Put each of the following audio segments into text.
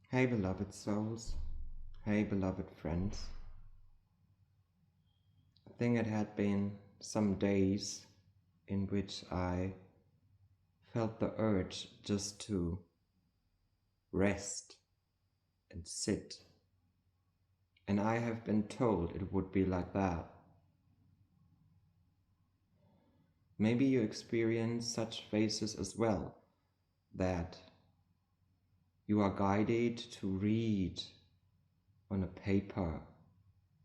Hey, beloved souls. Hey, beloved friends. I think it had been some days in which I felt the urge just to rest and sit. And I have been told it would be like that. Maybe you experience such phases as well, that you are guided to read on a paper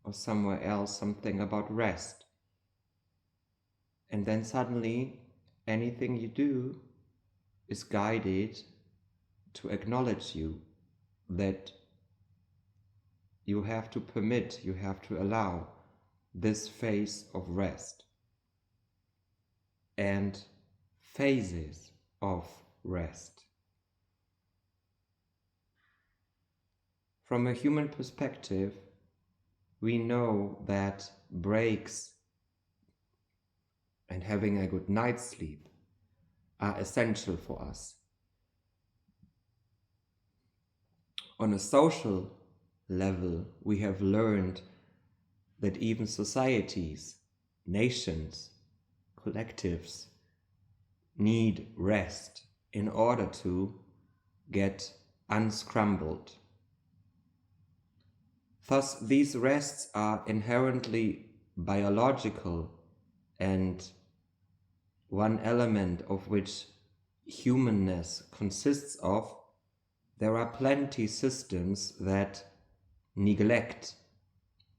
or somewhere else something about rest. And then suddenly anything you do is guided to acknowledge you, that you have to permit, you have to allow this phase of rest and phases of rest. From a human perspective, we know that breaks and having a good night's sleep are essential for us. On a social level, we have learned that even societies, nations, collectives need rest in order to get unscrambled. Thus, these rests are inherently biological, and one element of which humanness consists of. There are plenty systems that neglect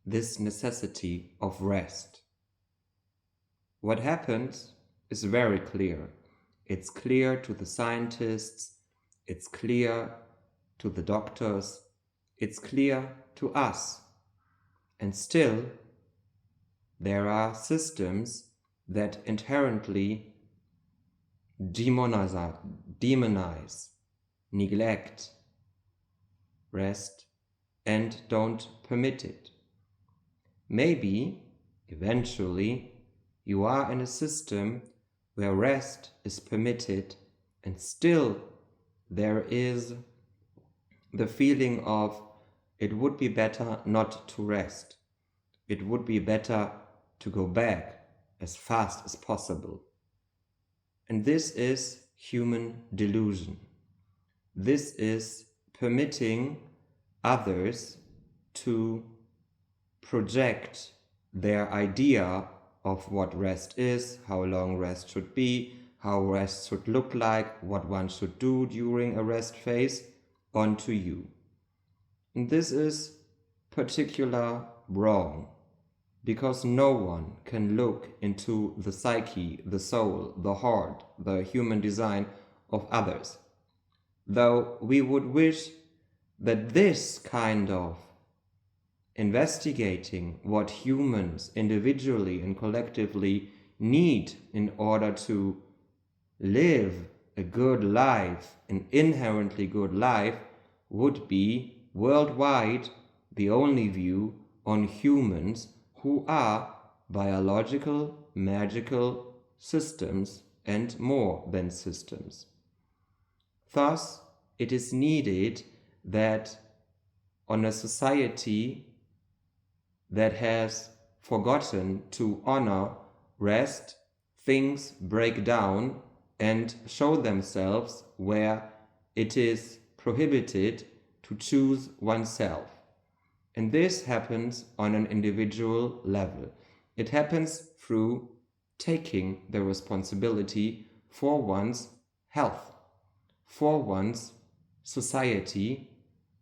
this necessity of rest. What happens is very clear. It's clear to the scientists, it's clear to the doctors, it's clear to us. And still, there are systems that inherently demonize, neglect rest, and don't permit it. Maybe, eventually, you are in a system where rest is permitted, and still there is the feeling of it would be better not to rest. It would be better to go back as fast as possible. And this is human delusion. This is permitting others to project their idea of what rest is, how long rest should be, how rest should look like, what one should do during a rest phase onto you. And this is particular wrong, because no one can look into the psyche, the soul, the heart, the human design of others. Though we would wish that this kind of investigating what humans individually and collectively need in order to live a good life, an inherently good life, would be worldwide the only view on humans who are biological, magical systems and more than systems. Thus, it is needed that on a society that has forgotten to honor rest, things break down and show themselves where it is prohibited to choose oneself. And this happens on an individual level. It happens through taking the responsibility for one's health, for one's society,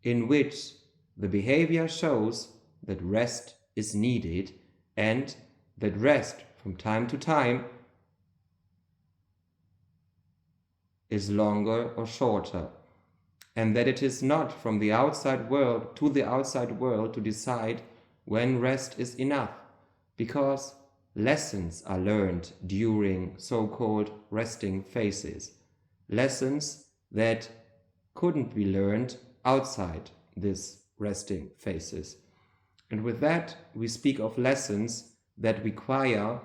in which the behavior shows that rest is needed and that rest from time to time is longer or shorter, and that it is not from the outside world to the outside world to decide when rest is enough, because lessons are learned during so-called resting phases, lessons that couldn't be learned outside this resting phases. And with that, we speak of lessons that require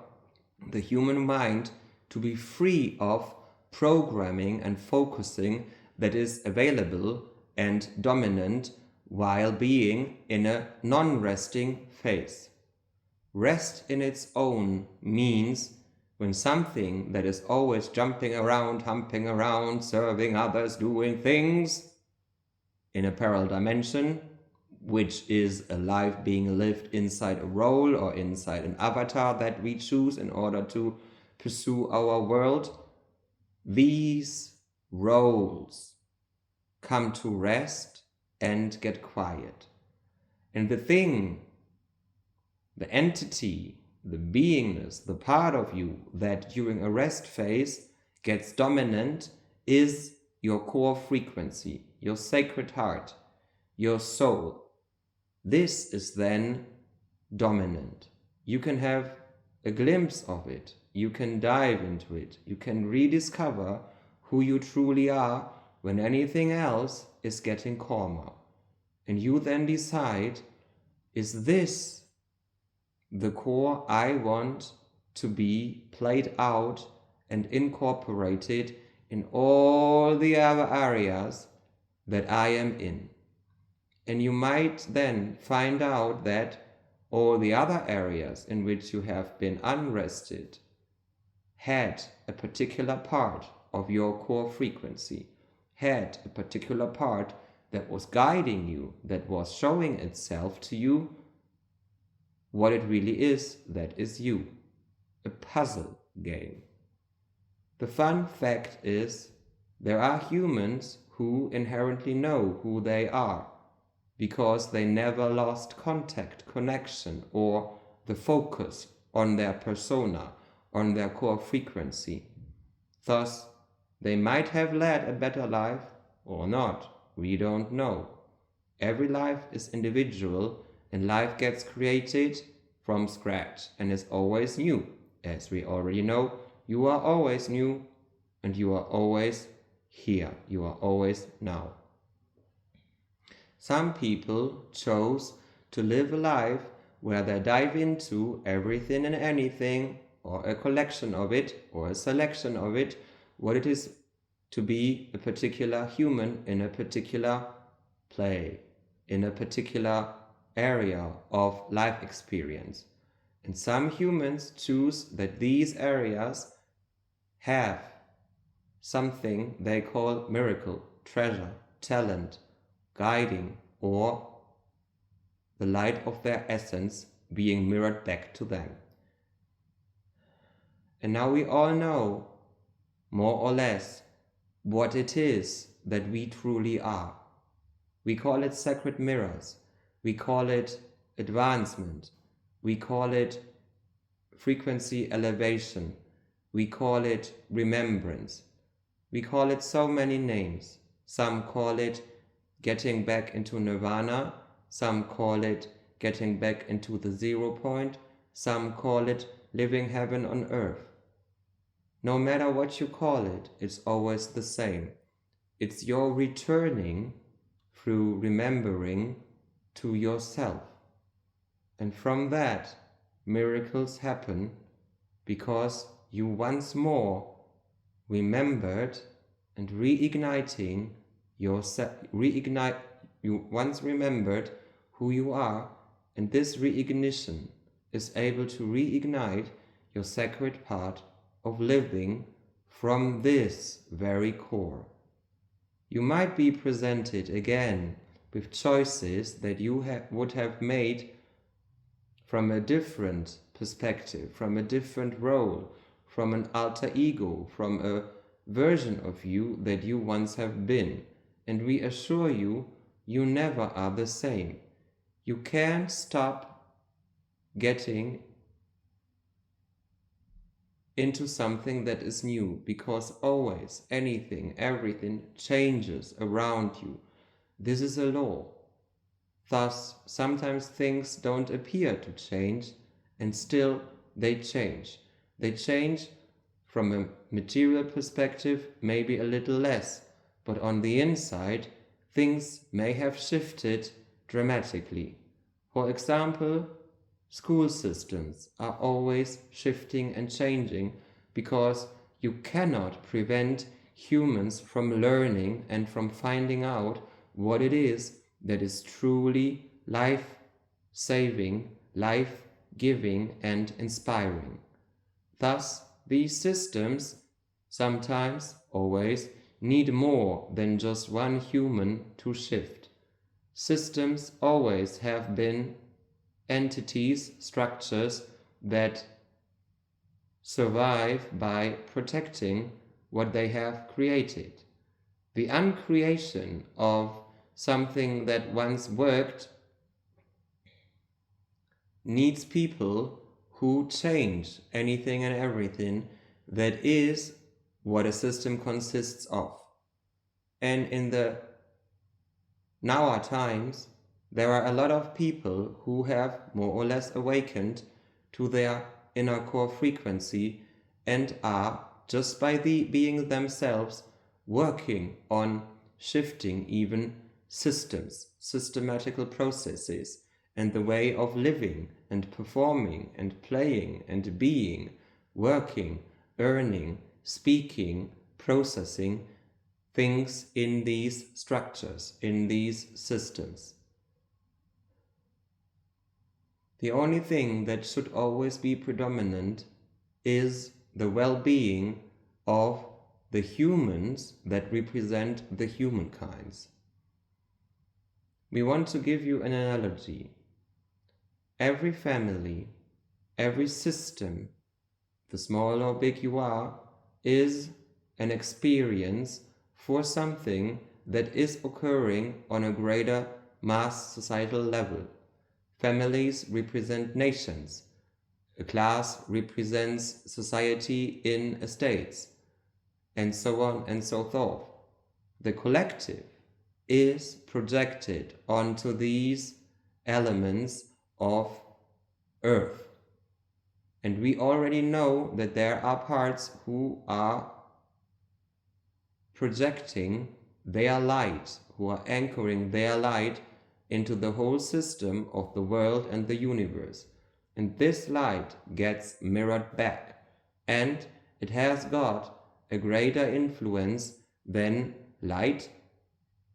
the human mind to be free of programming and focusing that is available and dominant while being in a non-resting phase. Rest in its own means when something that is always jumping around, humping around, serving others, doing things in a parallel dimension, which is a life being lived inside a role or inside an avatar that we choose in order to pursue our world, these roles come to rest and get quiet. And the thing, the entity, the beingness, the part of you that during a rest phase gets dominant is your core frequency, your sacred heart, your soul. This is then dominant. You can have a glimpse of it. You can dive into it. You can rediscover who you truly are when anything else is getting calmer. And you then decide, is this the core I want to be played out and incorporated in all the other areas that I am in? And you might then find out that all the other areas in which you have been unrested had a particular part of your core frequency, had a particular part that was guiding you, that was showing itself to you what it really is, that is you. A puzzle game. The fun fact is, there are humans who inherently know who they are, because they never lost contact, connection, or the focus on their persona, on their core frequency. Thus, they might have led a better life or not. We don't know. Every life is individual, and life gets created from scratch and is always new. As we already know, you are always new, and you are always here. You are always now. Some people chose to live a life where they dive into everything and anything, or a collection of it, or a selection of it, what it is to be a particular human in a particular play, in a particular area of life experience. And some humans choose that these areas have something they call miracle, treasure, talent, guiding, or the light of their essence being mirrored back to them. And now we all know, more or less, what it is that we truly are. We call it sacred mirrors. We call it advancement. We call it frequency elevation. We call it remembrance. We call it so many names. Some call it getting back into nirvana, some call it getting back into the 0 point, some call it living heaven on earth. No matter what you call it, it's always the same. It's your returning through remembering to yourself. And from that, miracles happen because you once more remembered and reigniting yourself, you once remembered who you are, and this reignition is able to reignite your sacred part of living from this very core. You might be presented again with choices that you would have made from a different perspective, from a different role, from an alter ego, from a version of you that you once have been. And we assure you, you never are the same. You can't stop getting into something that is new, because always anything, everything changes around you. This is a law. Thus, sometimes things don't appear to change, and still they change. They change from a material perspective, maybe a little less, but on the inside, things may have shifted dramatically. For example, school systems are always shifting and changing because you cannot prevent humans from learning and from finding out what it is that is truly life-saving, life-giving, and inspiring. Thus, these systems sometimes, always, need more than just one human to shift. Systems always have been entities, structures that survive by protecting what they have created. The uncreation of something that once worked needs people who change anything and everything that is what a system consists of. And in the now times, there are a lot of people who have more or less awakened to their inner core frequency and are, just by being themselves, working on shifting even systems, systematical processes, and the way of living and performing and playing and being, working, earning, speaking, processing things in these structures, in these systems. The only thing that should always be predominant is the well-being of the humans that represent the humankinds. We want to give you an analogy. Every family, every system, the small or big you are, is an experience for something that is occurring on a greater mass societal level. Families represent nations. A class represents society in estates, and so on and so forth. The collective is projected onto these elements of Earth. And we already know that there are parts who are projecting their light, who are anchoring their light into the whole system of the world and the universe. And this light gets mirrored back, and it has got a greater influence than light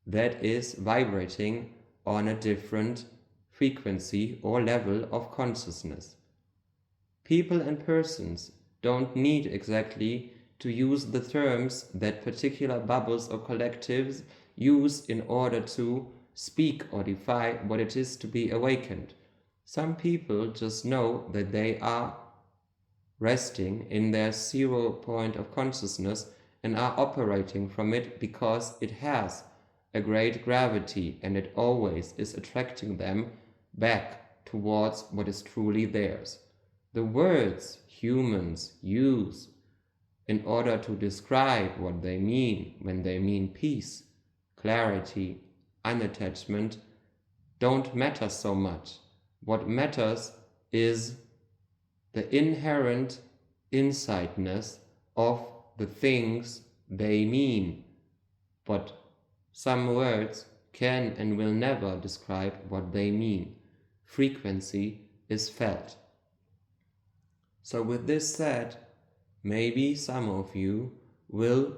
that is vibrating on a different frequency or level of consciousness. People and persons don't need exactly to use the terms that particular bubbles or collectives use in order to speak or defy what it is to be awakened. Some people just know that they are resting in their 0 point of consciousness and are operating from it because it has a great gravity and it always is attracting them back towards what is truly theirs. The words humans use in order to describe what they mean when they mean peace, clarity, unattachment, don't matter so much. What matters is the inherent insightness of the things they mean. But some words can and will never describe what they mean. Frequency is felt. So with this said, maybe some of you will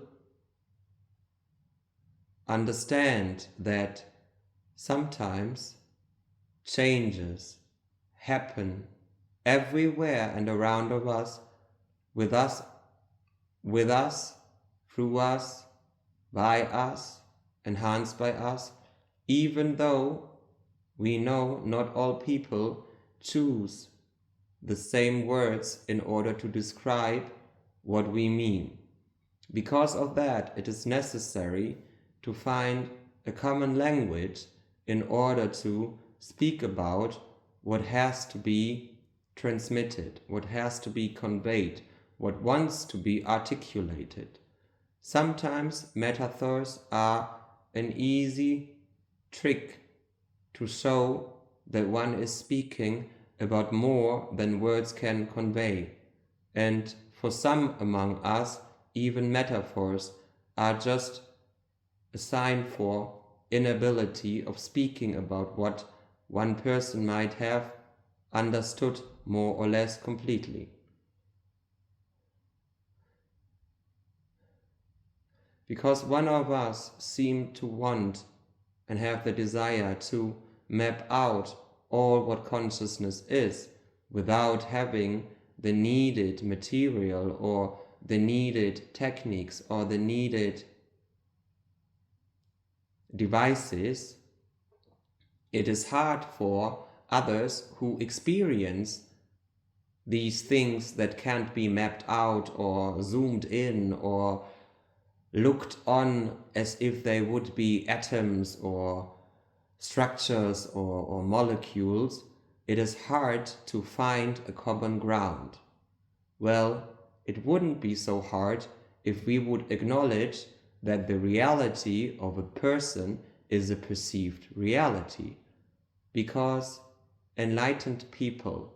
understand that sometimes changes happen everywhere and around of us, with us, through us, by us, enhanced by us, even though we know not all people choose the same words in order to describe what we mean. Because of that, it is necessary to find a common language in order to speak about what has to be transmitted, what has to be conveyed, what wants to be articulated. Sometimes metaphors are an easy trick to show that one is speaking about more than words can convey. And for some among us, even metaphors are just a sign for inability of speaking about what one person might have understood more or less completely. Because one of us seemed to want and have the desire to map out all what consciousness is without having the needed material or the needed techniques or the needed devices, it is hard for others who experience these things that can't be mapped out or zoomed in or looked on as if they would be atoms or structures or molecules. It is hard to find a common ground. Well, it wouldn't be so hard if we would acknowledge that the reality of a person is a perceived reality, because enlightened people,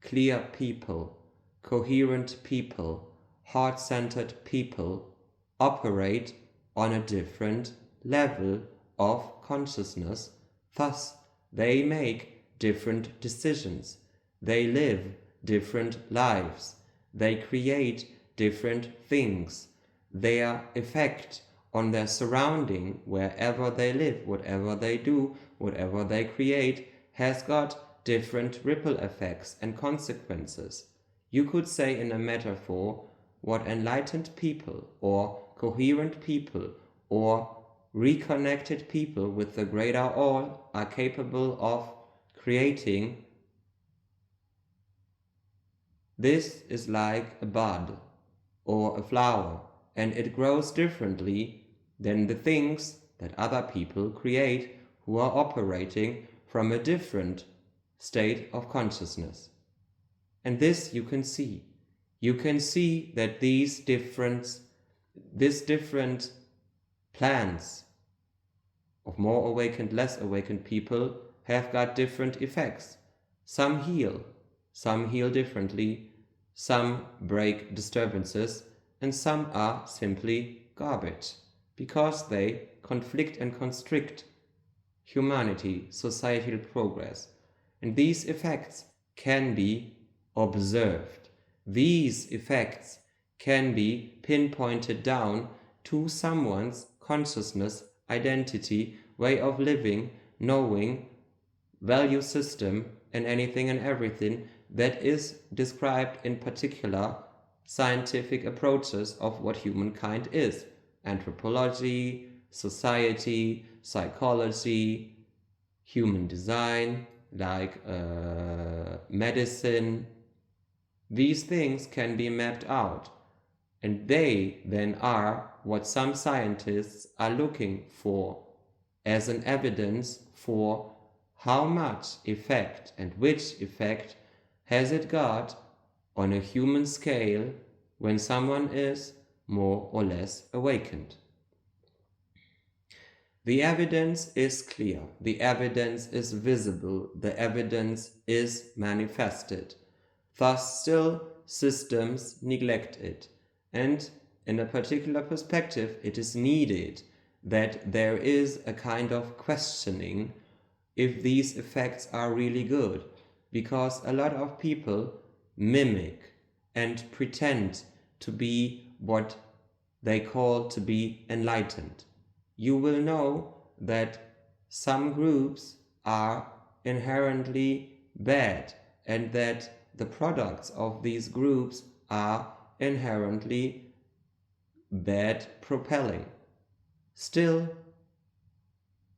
clear people, coherent people, heart-centered people operate on a different level of consciousness. Thus, they make different decisions. They live different lives. They create different things. Their effect on their surrounding, wherever they live, whatever they do, whatever they create, has got different ripple effects and consequences. You could say in a metaphor what enlightened people or coherent people or reconnected people with the greater all are capable of creating. This is like a bud or a flower, and it grows differently than the things that other people create who are operating from a different state of consciousness. And this you can see. You can see that these different plans of more awakened, less awakened people have got different effects. Some heal differently, some break disturbances, and some are simply garbage, because they conflict and constrict humanity, societal progress. And these effects can be observed. These effects can be pinpointed down to someone's consciousness, identity, way of living, knowing, value system, and anything and everything that is described in particular scientific approaches of what humankind is. Anthropology, society, psychology, human design, like medicine. These things can be mapped out, and they then are what some scientists are looking for as an evidence for how much effect and which effect has it got on a human scale when someone is more or less awakened. The evidence is clear, the evidence is visible, the evidence is manifested. Thus still systems neglect it, and in a particular perspective it is needed that there is a kind of questioning if these effects are really good, because a lot of people mimic and pretend to be what they call to be enlightened. You will know that some groups are inherently bad and that the products of these groups are inherently bad propelling. Still,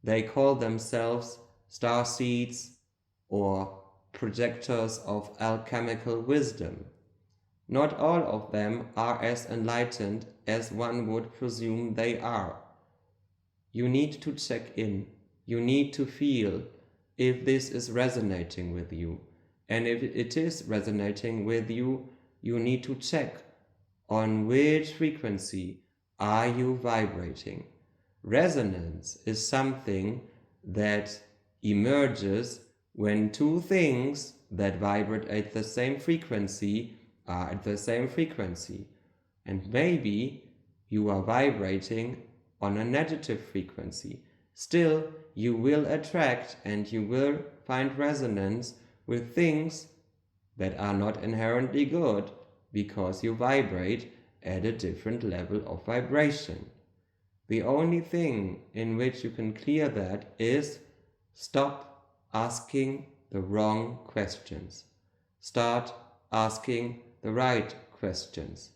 they call themselves starseeds or projectors of alchemical wisdom. Not all of them are as enlightened as one would presume they are. You need to check in. You need to feel if this is resonating with you. And if it is resonating with you, you need to check on which frequency are you vibrating. Resonance is something that emerges when two things that vibrate at the same frequency are at the same frequency. And maybe you are vibrating on a negative frequency. Still, you will attract and you will find resonance with things that are not inherently good because you vibrate at a different level of vibration. The only thing in which you can clear that is stop asking the wrong questions. Start asking the right questions.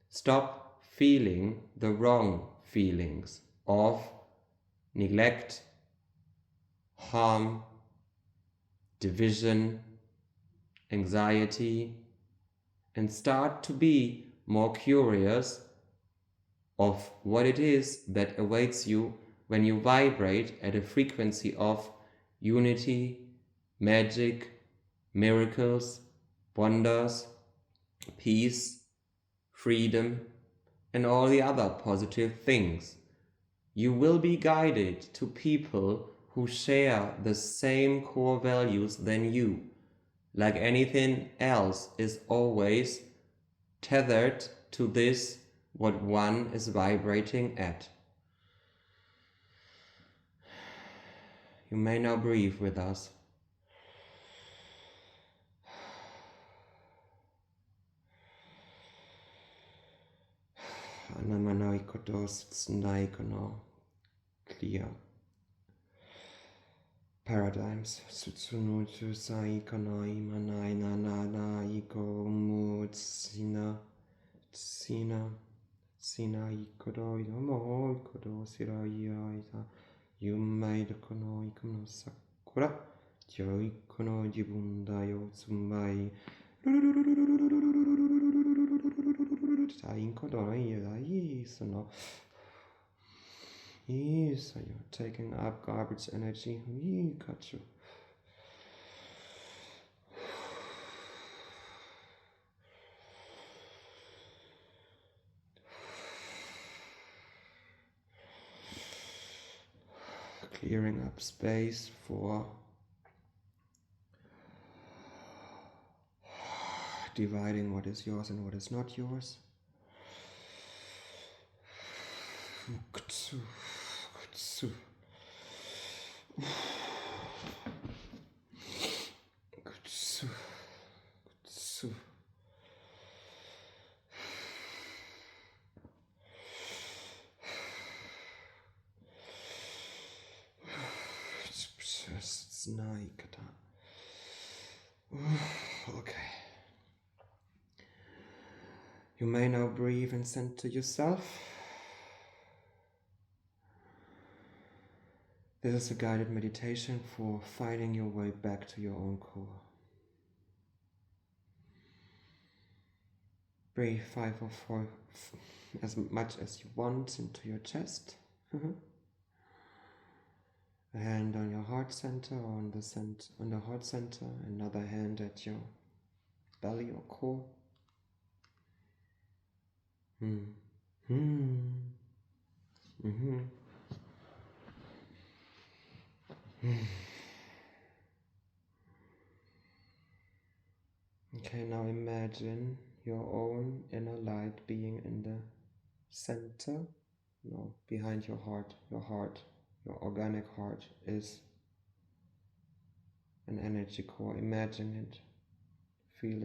Stop feeling the wrong feelings of neglect, harm, division, anxiety, and start to be more curious of what it is that awaits you when you vibrate at a frequency of unity, magic, miracles, wonders, peace, freedom, and all the other positive things. You will be guided to people who share the same core values than you. Like anything else is always tethered to this, what one is vibrating at. You may now breathe with us. Clear paradigms. Sutsunutu sai kanai manai na na na iko mut sina ikodo yomo ikodo sira yaita yumai kono ikono sakura jo ikono jibunda yo tsumbai ikodo sono. So you're taking up garbage energy. Got you. Clearing up space for dividing what is yours and what is not yours. Okay. You may now breathe and center yourself. This is a guided meditation for finding your way back to your own core. Breathe 5 or 4, as much as you want, into your chest. A hand on your heart center or on the heart center, another hand at your belly or core. Okay, now imagine your own inner light being in the center, behind your heart. Your organic heart is an energy core. Imagine it, feel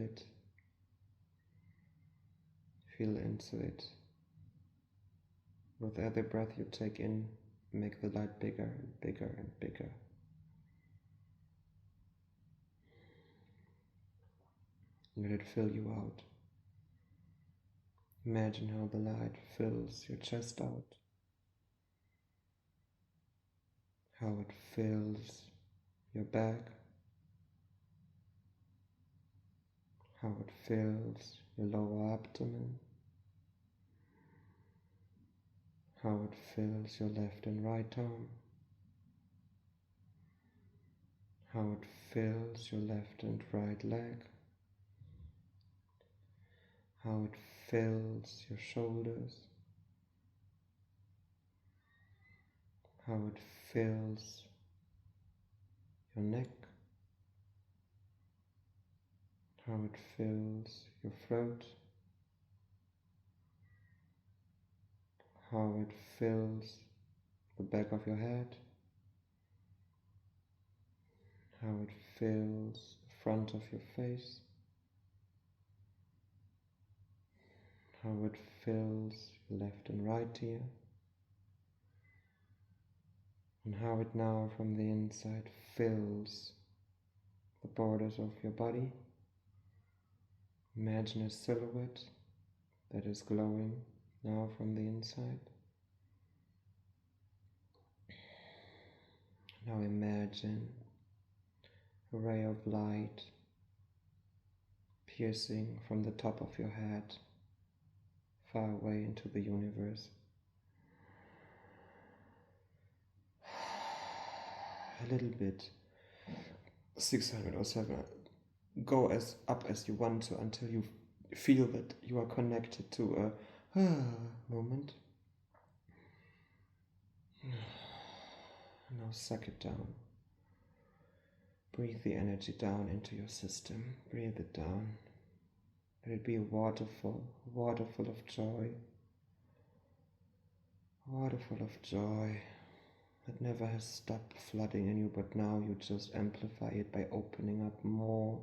into it. With every breath you take in, make the light bigger and bigger and bigger. Let it fill you out. Imagine how the light fills your chest out, how it fills your back, how it fills your lower abdomen, how it fills your left and right arm, how it fills your left and right leg, how it fills your shoulders, how it fills your neck, how it fills your throat, how it fills the back of your head, how it fills the front of your face, how it fills your left and right ear, and how it now from the inside fills the borders of your body. Imagine a silhouette that is glowing now from the inside. Now imagine a ray of light piercing from the top of your head far away into the universe. A little bit, 600 or 700. Go as up as you want to until you feel that you are connected to a moment. Now suck it down. Breathe the energy down into your system. Breathe it down. Let it be a waterfall of joy. A waterfall of joy that never has stopped flooding in you, but now you just amplify it by opening up more.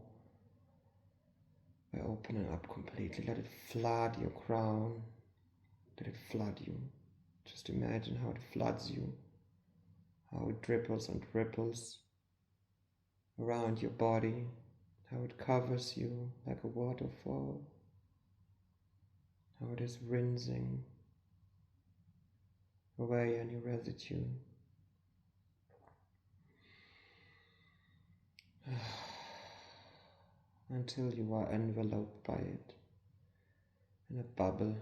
By opening up completely. Let it flood your crown. Let it flood you. Just imagine how it floods you. How it ripples and ripples around your body, how it covers you like a waterfall, how it is rinsing away any residue. Until you are enveloped by it, in a bubble,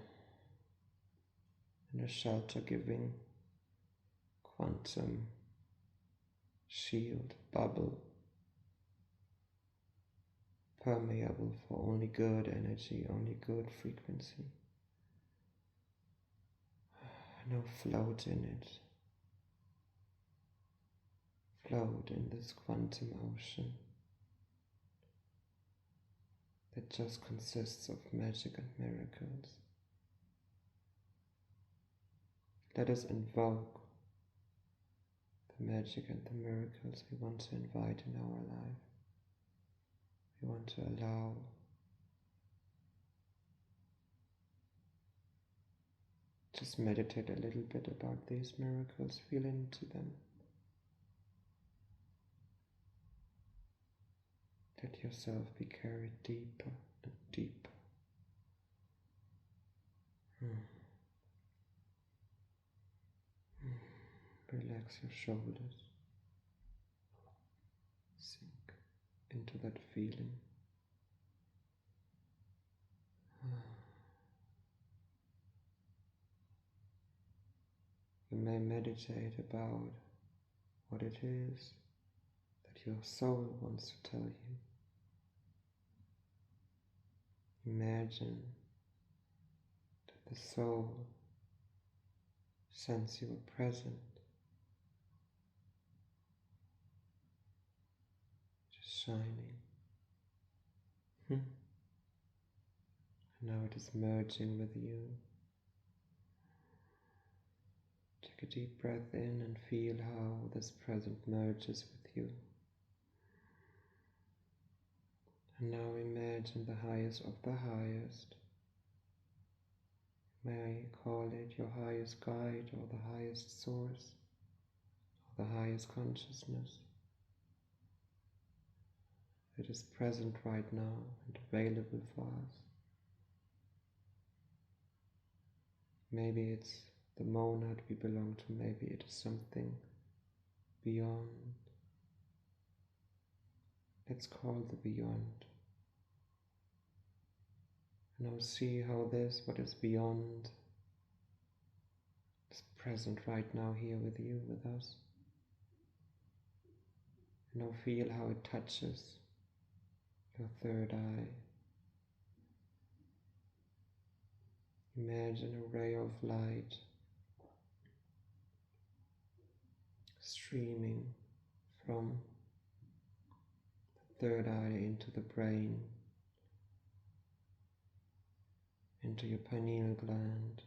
in a shelter-giving quantum shield bubble, permeable for only good energy, only good frequency. Now float in it. Float in this quantum ocean that just consists of magic and miracles. Let us invoke the magic and the miracles we want to invite in our life. We want to allow just meditate a little bit about these miracles, feel into them. Let yourself be carried deeper and deeper. Relax your shoulders. Sink into that feeling. You may meditate about what it is that your soul wants to tell you. Imagine that the soul sends you a present, just shining. And now it is merging with you. Take a deep breath in and feel how this present merges with you. And now imagine the highest of the highest. May I call it your highest guide or the highest source or the highest consciousness. It is present right now and available for us. Maybe it's the monad we belong to, maybe it is something beyond. Let's call the beyond. Now see how this, what is beyond, is present right now here with you, with us. Now feel how it touches your third eye. Imagine a ray of light streaming from the third eye into the brain, into your pineal gland,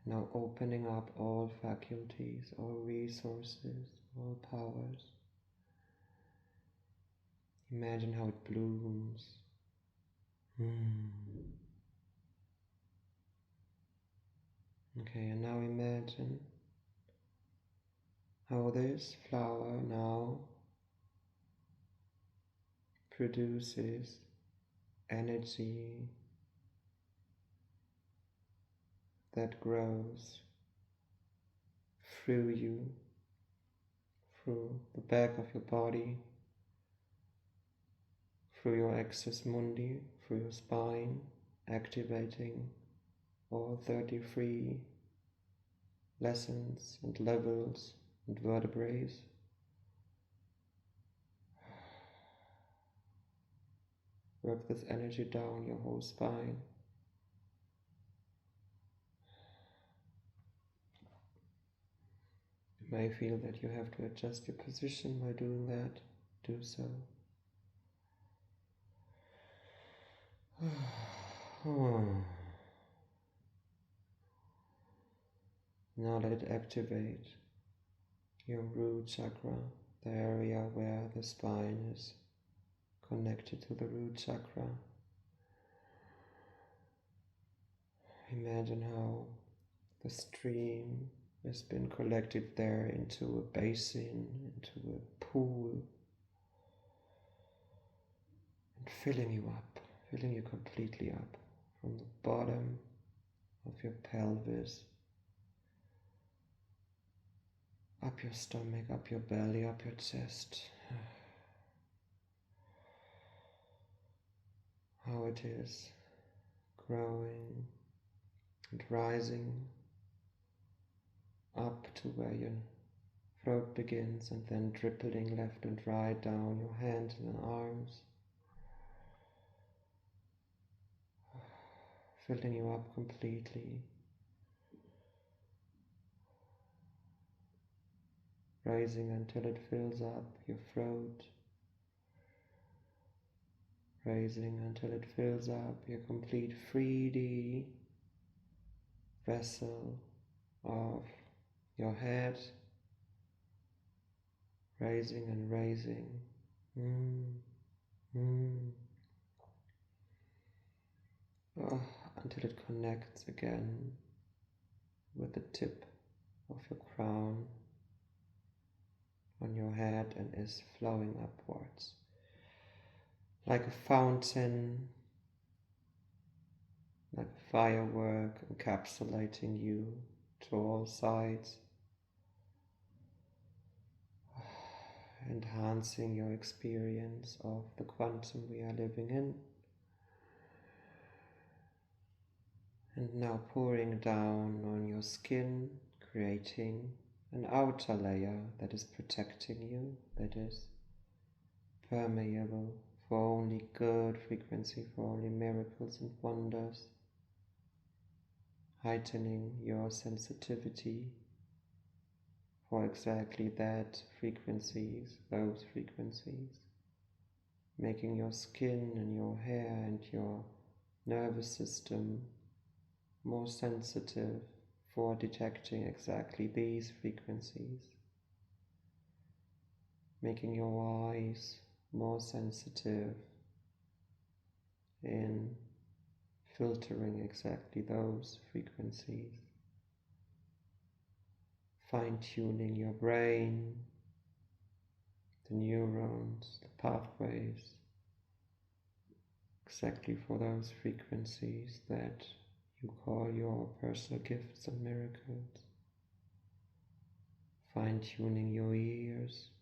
now opening up all faculties, all resources, all powers. Imagine how it blooms. Okay, and now imagine how this flower now produces energy that grows through you, through the back of your body, through your axis mundi, through your spine, activating all 33 lessons and levels and vertebrae. Work this energy down your whole spine. You may feel that you have to adjust your position while doing that. Do so. Now let it activate your root chakra, the area where the spine is connected to the root chakra. Imagine how the stream has been collected there into a basin, into a pool, and filling you completely up from the bottom of your pelvis, up your stomach, up your belly, up your chest. How it is growing and rising up to where your throat begins, and then dribbling left and right down your hands and arms, filling you up completely, rising until it fills up your throat, rising until it fills up your complete 3D vessel of your head, rising and raising, until it connects again with the tip of your crown on your head and is flowing upwards like a fountain, like a firework encapsulating you to all sides, enhancing your experience of the quantum we are living in, and now pouring down on your skin, creating an outer layer that is protecting you, that is permeable for only good frequency, for only miracles and wonders, heightening your sensitivity for exactly that frequencies, those frequencies, making your skin and your hair and your nervous system more sensitive for detecting exactly these frequencies, making your eyes more sensitive in filtering exactly those frequencies, fine-tuning your brain, the neurons, the pathways, exactly for those frequencies that you call your personal gifts and miracles, fine-tuning your ears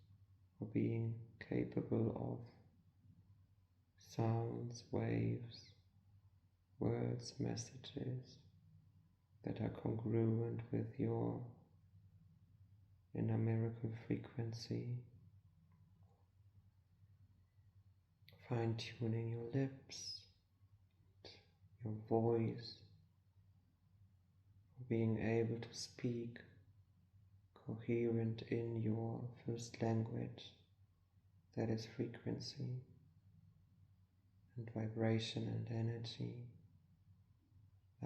for being capable of sounds, waves, words, messages that are congruent with your inner miracle frequency, fine-tuning your lips, your voice, being able to speak coherent in your first language, that is frequency and vibration and energy,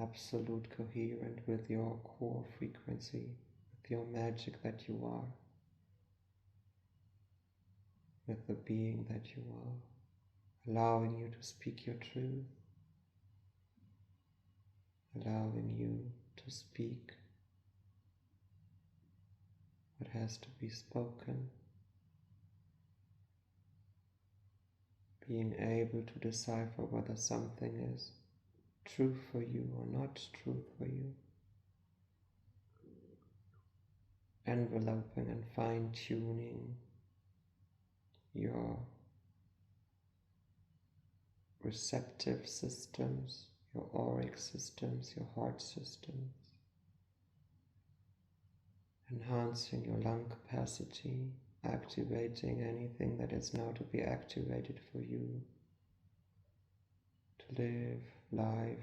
absolute coherent with your core frequency, with your magic that you are, with the being that you are, allowing you to speak your truth, allowing you to speak that has to be spoken. Being able to decipher whether something is true for you or not true for you. Enveloping and fine-tuning your receptive systems, your auric systems, your heart systems, enhancing your lung capacity, activating anything that is now to be activated for you to live life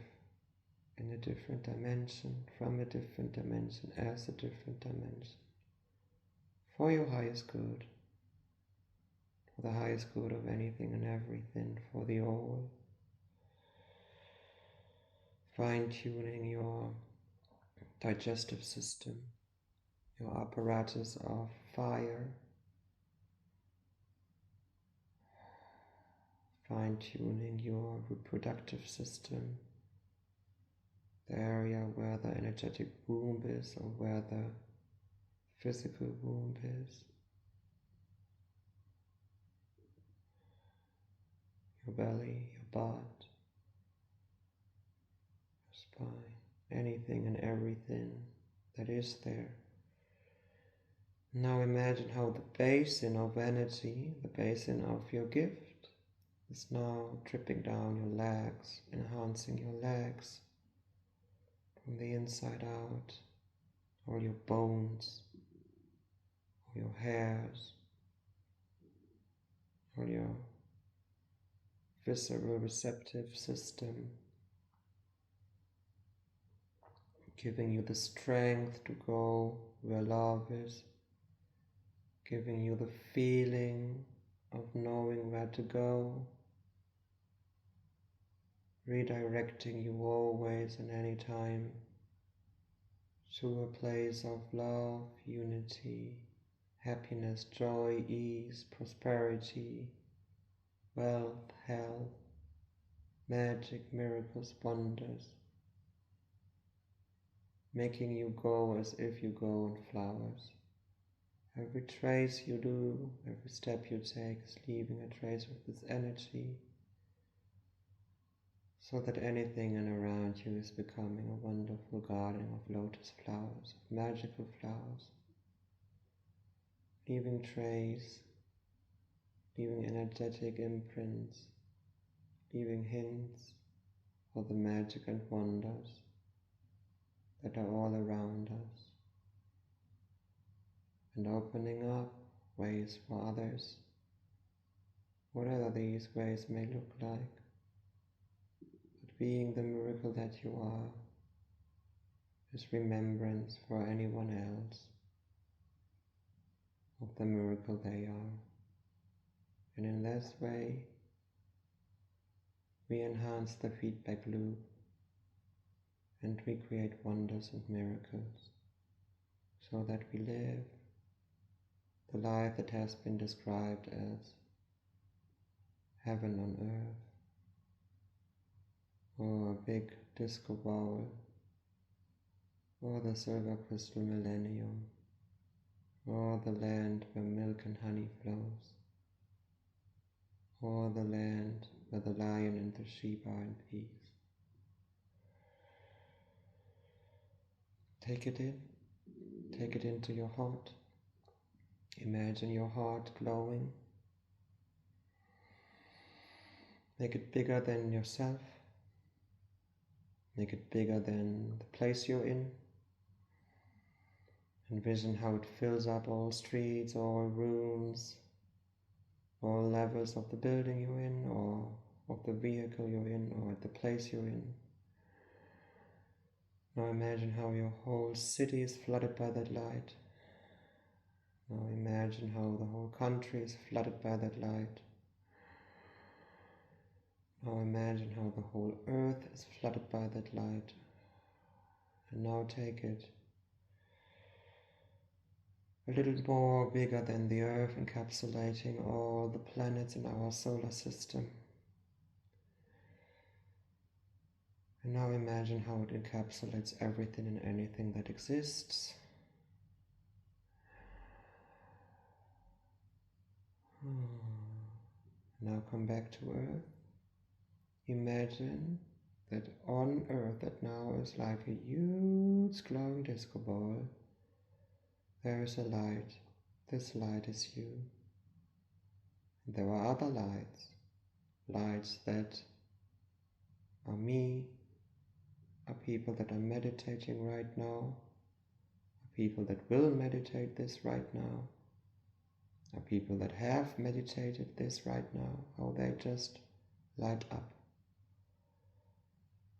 in a different dimension, from a different dimension, as a different dimension, for your highest good, for the highest good of anything and everything, for the all. Fine-tuning your digestive system, your apparatus of fire, fine-tuning your reproductive system, the area where the energetic womb is or where the physical womb is, your belly, your butt, your spine, anything and everything that is there. Now imagine how the basin of energy, the basin of your gift, is now dripping down your legs, enhancing your legs from the inside out, all your bones, all your hairs, all your visceral receptive system, giving you the strength to go where love is, giving you the feeling of knowing where to go, redirecting you always and any time to a place of love, unity, happiness, joy, ease, prosperity, wealth, health, magic, miracles, wonders, making you go as if you go on flowers. Every trace you do, every step you take is leaving a trace of this energy, so that anything and around you is becoming a wonderful garden of lotus flowers, of magical flowers, leaving trace, leaving energetic imprints, leaving hints of the magic and wonders that are all around us, and opening up ways for others, whatever these ways may look like. But being the miracle that you are is remembrance for anyone else of the miracle they are. And in this way, we enhance the feedback loop and we create wonders and miracles so that we live the life that has been described as heaven on earth, or a big disco ball, or the silver crystal millennium, or the land where milk and honey flows, or the land where the lion and the sheep are in peace. Take it in, take it into your heart. Imagine your heart glowing. Make it bigger than yourself. Make it bigger than the place you're in. Envision how it fills up all streets, all rooms, all levels of the building you're in, or of the vehicle you're in, or the place you're in. Now imagine how your whole city is flooded by that light. Now imagine how the whole country is flooded by that light. Now imagine how the whole earth is flooded by that light. And now take it a little more bigger than the earth, encapsulating all the planets in our solar system. And now imagine how it encapsulates everything and anything that exists. Now come back to Earth. Imagine that on Earth, that now is like a huge glowing disco ball, there is a light. This light is you. And there are other lights. Lights that are me, are people that are meditating right now, are people that will meditate this right now, are people that have meditated this right now, how they just light up.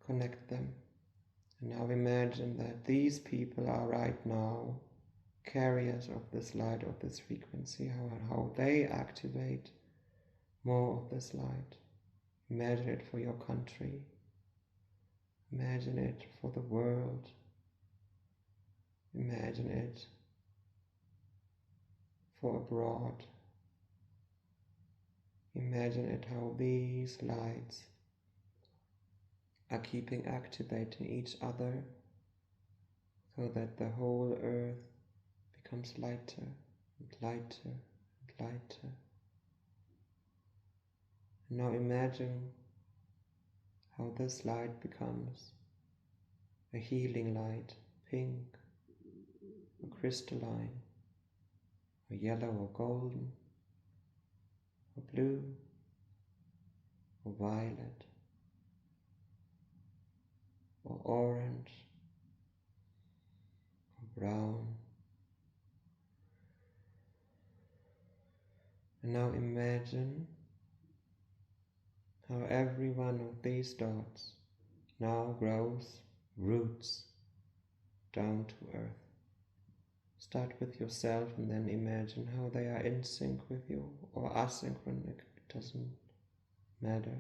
Connect them. And now imagine that these people are right now carriers of this light, of this frequency, how they activate more of this light. Imagine it for your country. Imagine it for the world. Imagine it for abroad. Imagine it how these lights are keeping activating each other so that the whole earth becomes lighter and lighter and lighter. And now imagine how this light becomes a healing light, pink or crystalline, or yellow or golden, or blue, or violet, or orange, or brown. And now imagine how every one of these dots now grows roots down to earth. Start with yourself and then imagine how they are in sync with you or asynchronous, it doesn't matter.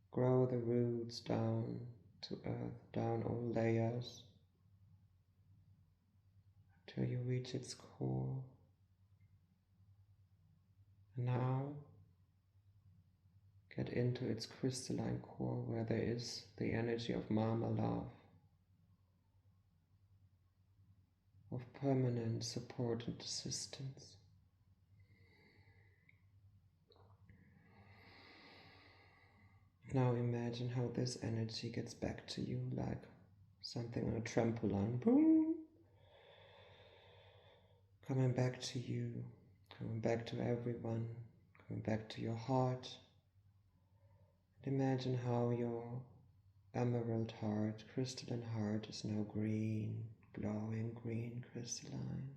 Grow the roots down to earth, down all layers, till you reach its core. And now get into its crystalline core where there is the energy of Mama Love, of permanent support and assistance. Now imagine how this energy gets back to you like something on a trampoline. Boom! Coming back to you, coming back to everyone, coming back to your heart. And imagine how your emerald heart, crystalline heart is now green, glowing green, crystalline.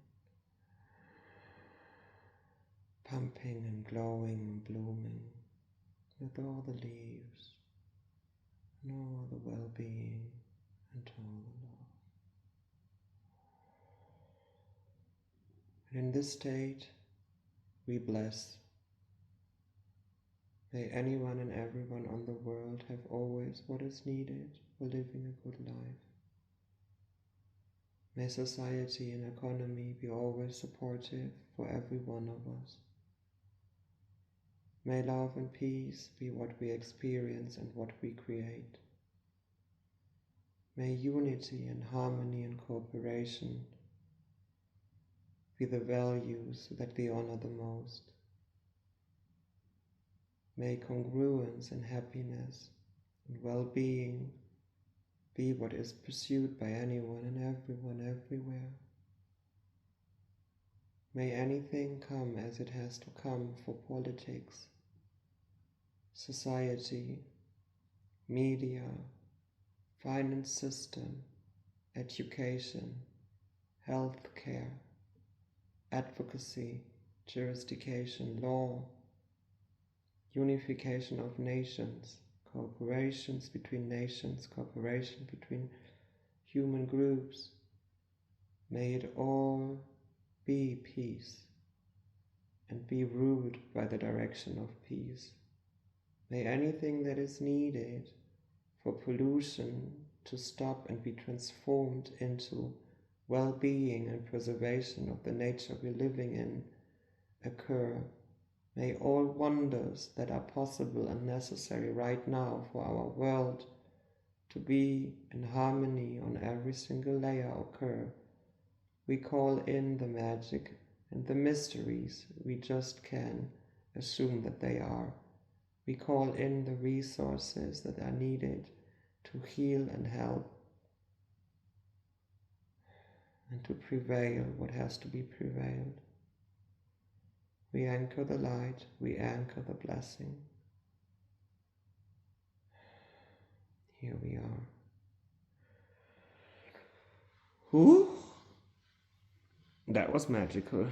Pumping and glowing and blooming with all the leaves and all the well-being and all the love. And in this state, we bless. May anyone and everyone on the world have always what is needed for living a good life. May society and economy be always supportive for every one of us. May love and peace be what we experience and what we create. May unity and harmony and cooperation be the values that we honor the most. May congruence and happiness and well-being be what is pursued by anyone and everyone everywhere. May anything come as it has to come for politics, society, media, finance system, education, healthcare, advocacy, jurisdiction, law, unification of nations, cooperations between nations, cooperation between human groups. May it all be peace and be ruled by the direction of peace. May anything that is needed for pollution to stop and be transformed into well-being and preservation of the nature we're living in occur. May all wonders that are possible and necessary right now for our world to be in harmony on every single layer occur. We call in the magic And the mysteries, we just can assume that they are. We call in the resources that are needed to heal and help and to prevail what has to be prevailed. We anchor the light, we anchor the blessing. Here we are. Ooh, that was magical.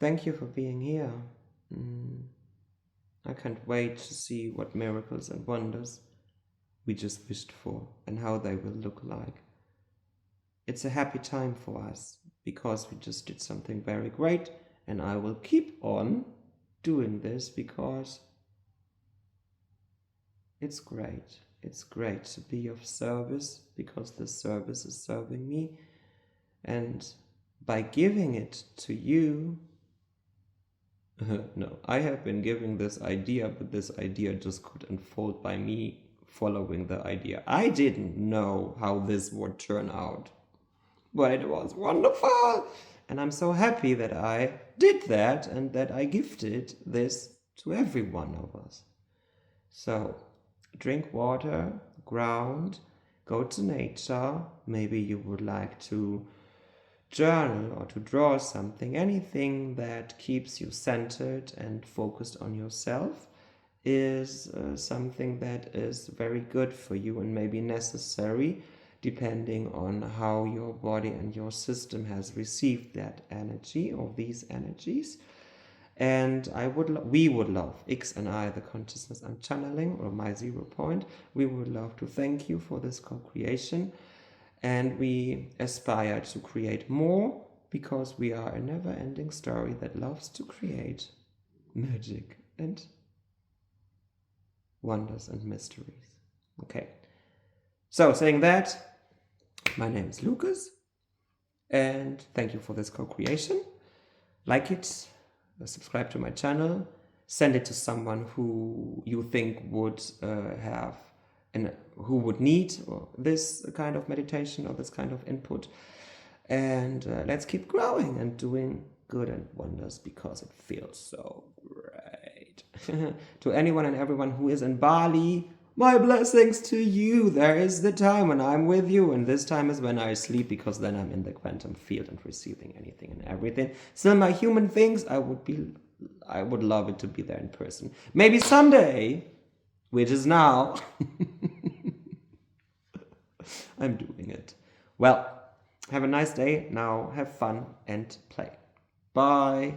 Thank you for being here. I can't wait to see what miracles and wonders we just wished for and how they will look like. It's a happy time for us because we just did something very great, and I will keep on doing this because it's great. It's great to be of service because the service is serving me, and by giving it to you, no, I have been giving this idea, but this idea just could unfold by me following the idea. I didn't know how this would turn out, but it was wonderful. And I'm so happy that I did that and that I gifted this to every one of us. So drink water, ground, go to nature. Maybe you would like to journal or to draw something. Anything that keeps you centered and focused on yourself is something that is very good for you and maybe necessary, depending on how your body and your system has received that energy or these energies. And we would love, X and I, the consciousness I'm channeling, or my 0 point, we would love to thank you for this co-creation. And we aspire to create more because we are a never-ending story that loves to create magic and wonders and mysteries. Okay. So saying that, my name is Lucas, and thank you for this co-creation. Like it, subscribe to my channel, send it to someone who you think would have and who would need this kind of meditation or this kind of input. And let's keep growing and doing good and wonders because it feels so great. To anyone and everyone who is in Bali, my blessings to you. There is the time when I'm with you, and this time is when I sleep because then I'm in the quantum field and receiving anything and everything. Still, my human things, I would love it to be there in person. Maybe someday, which is now. I'm doing it. Well, have a nice day. Now have fun and play. Bye.